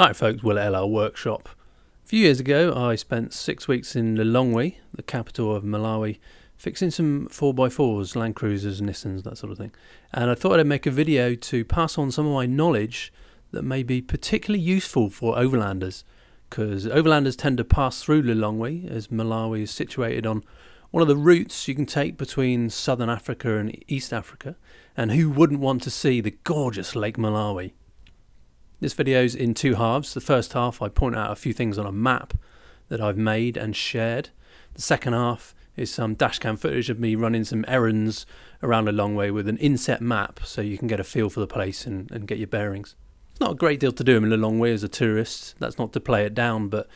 Hi folks, Will at LL Workshop. A few years ago I spent 6 weeks in Lilongwe, the capital of Malawi, fixing some 4x4s, Land Cruisers, Nissans, that sort of thing. And I thought I'd make a video to pass on some of my knowledge that may be particularly useful for overlanders, because overlanders tend to pass through Lilongwe as Malawi is situated on one of the routes you can take between southern Africa and East Africa, and who wouldn't want to see the gorgeous Lake Malawi? This video is in two halves. The first half I point out a few things on a map that I've made and shared. The second half is some dashcam footage of me running some errands around Lilongwe with an inset map so you can get a feel for the place and get your bearings. It's not a great deal to do in Lilongwe as a tourist. That's not to play it down, but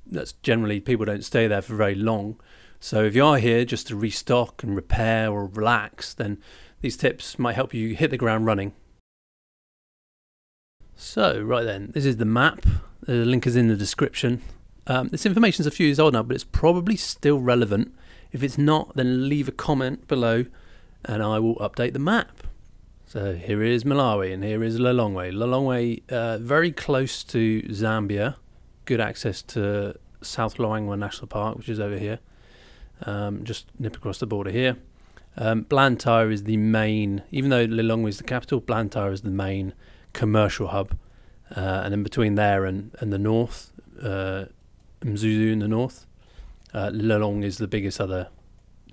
that's generally people don't stay there for very long. So if you are here just to restock and repair or relax, then these tips might help you hit the ground running. So, right then, this is the map. The link is in the description. This information is a few years old now, but it's probably still relevant. If it's not, then leave a comment below and I will update the map. So here is Malawi and here is Lilongwe. Lilongwe, very close to Zambia. Good access to South Lilongwe National Park, which is over here. Just nip across the border here. Blantyre is the main, even though Lilongwe is the capital, Blantyre is the main commercial hub, and then between there and the north, Mzuzu in the north, Lilongwe is the biggest other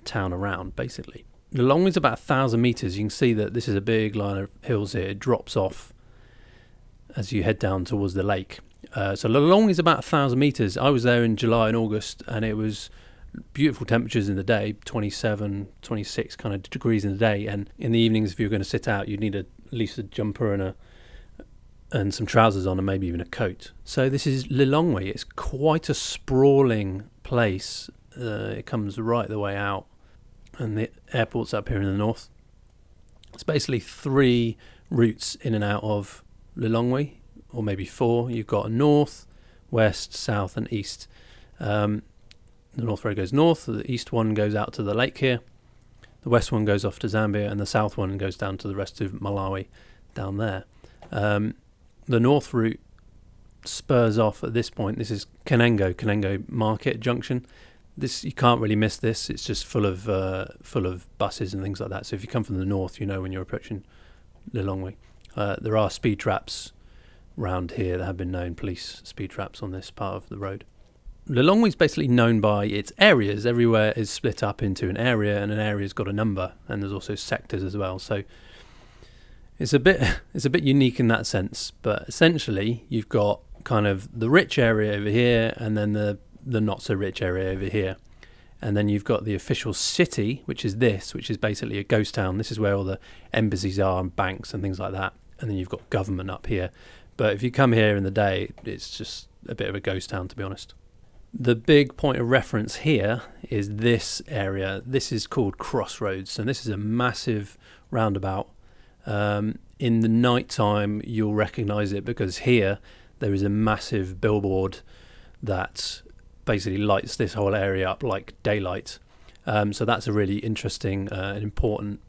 town around, basically. Lilongwe is about 1,000 meters. You can see that this is a big line of hills here. It drops off as you head down towards the lake. So Lilongwe is about 1,000 meters. I was there in July and August, and it was beautiful temperatures in the day, 27, 26 kind of degrees in the day, and in the evenings if you're going to sit out you'd need at least a jumper and some trousers on and maybe even a coat. So this is Lilongwe. It's quite a sprawling place. It comes right the way out and the airport's up here in the north. It's basically 3 routes in and out of Lilongwe, or maybe 4. You've got north, west, south and east. The north road goes north, the east one goes out to the lake here, the west one goes off to Zambia, and the south one goes down to the rest of Malawi down there. The north route spurs off at this point. This is Kanengo Market Junction. This, you can't really miss this. It's just full of buses and things like that. So if you come from the north, you know when you're approaching Lilongwe. There are speed traps round here that have been known, police speed traps on this part of the road. Lilongwe is basically known by its areas. Everywhere is split up into an area, and an area's got a number, and there's also sectors as well. So it's a bit unique in that sense, but essentially you've got kind of the rich area over here and then the not so rich area over here. And then you've got the official city, which is basically a ghost town. This is where all the embassies are and banks and things like that. And then you've got government up here. But if you come here in the day, it's just a bit of a ghost town, to be honest. The big point of reference here is this area. This is called Crossroads, and this is a massive roundabout. In the night time you'll recognize it because here there is a massive billboard that basically lights this whole area up like daylight. So that's a really interesting and important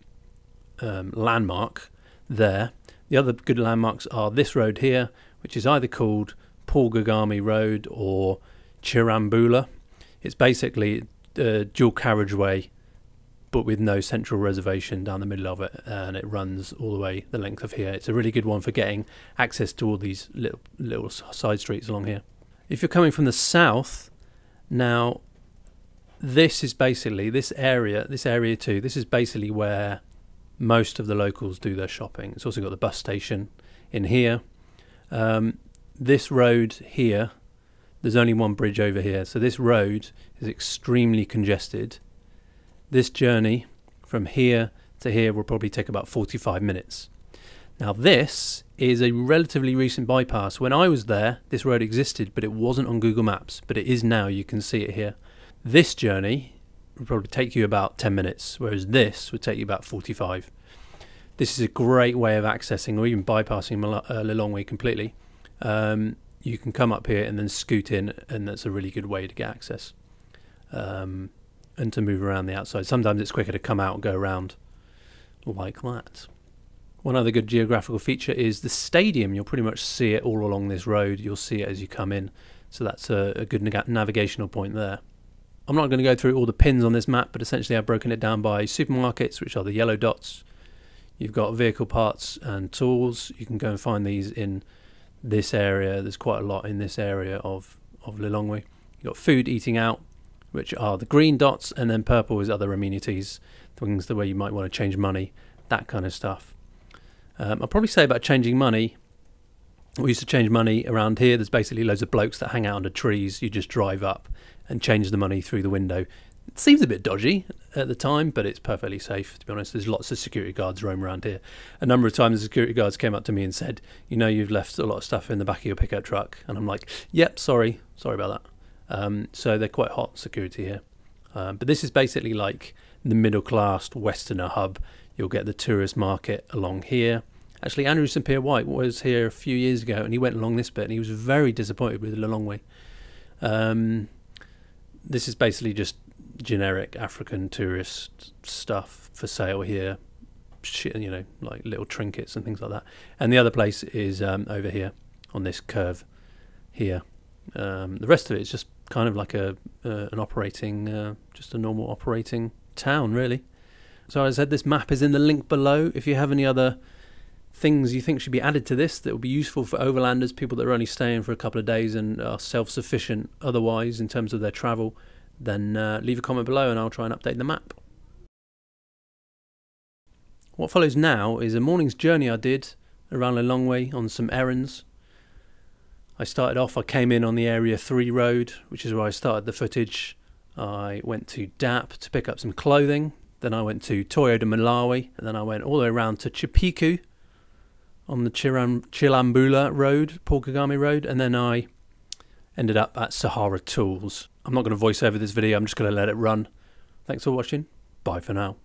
landmark there. The other good landmarks are this road here, which is either called Paul Gagami Road or Chirambula. It's basically a dual carriageway but with no central reservation down the middle of it, and it runs all the way the length of here. It's a really good one for getting access to all these little side streets along here. If you're coming from the south, now this is basically this area too. This is basically where most of the locals do their shopping. It's also got the bus station in here. This road here, there's only one bridge over here, so this road is extremely congested. This journey from here to here will probably take about 45 minutes. Now this is a relatively recent bypass. When I was there, this road existed, but it wasn't on Google Maps, but it is now. You can see it here. This journey would probably take you about 10 minutes, whereas this would take you about 45. This is a great way of accessing or even bypassing Lilongwe completely. You can come up here and then scoot in, and that's a really good way to get access. And to move around the outside. Sometimes it's quicker to come out and go around like that. One other good geographical feature is the stadium. You'll pretty much see it all along this road. You'll see it as you come in. So that's a good navigational point there. I'm not going to go through all the pins on this map, but essentially I've broken it down by supermarkets, which are the yellow dots. You've got vehicle parts and tools. You can go and find these in this area. There's quite a lot in this area of Lilongwe. You've got food, eating out, which are the green dots, and then purple is other amenities, things the way you might want to change money, that kind of stuff. I'll probably say about changing money. We used to change money around here. There's basically loads of blokes that hang out under trees. You just drive up and change the money through the window. It seems a bit dodgy at the time, but it's perfectly safe, to be honest. There's lots of security guards roam around here. A number of times the security guards came up to me and said, you know, you've left a lot of stuff in the back of your pickup truck. And I'm like, yep, sorry about that. So they're quite hot security here. But this is basically like the middle class Westerner hub. You'll get the tourist market along here. Actually, Andrew St Pierre White was here a few years ago, and he went along this bit, and he was very disappointed with Lilongwe. This is basically just generic African tourist stuff for sale here, you know, like little trinkets and things like that. And the other place is over here on this curve here. The rest of it is just kind of like an operating, just a normal operating town, really. So as I said, this map is in the link below. If you have any other things you think should be added to this that would be useful for overlanders, people that are only staying for a couple of days and are self-sufficient otherwise in terms of their travel, then leave a comment below and I'll try and update the map. What follows now is a morning's journey I did around Lilongwe on some errands. I came in on the Area 3 road, which is where I started the footage. I went to DAP to pick up some clothing. Then I went to Toyota Malawi, and then I went all the way around to Chipiku on the Chilambula Road, Paul Kagame Road, and then I ended up at Sahara Tools. I'm not going to voice over this video, I'm just going to let it run. Thanks for watching, bye for now.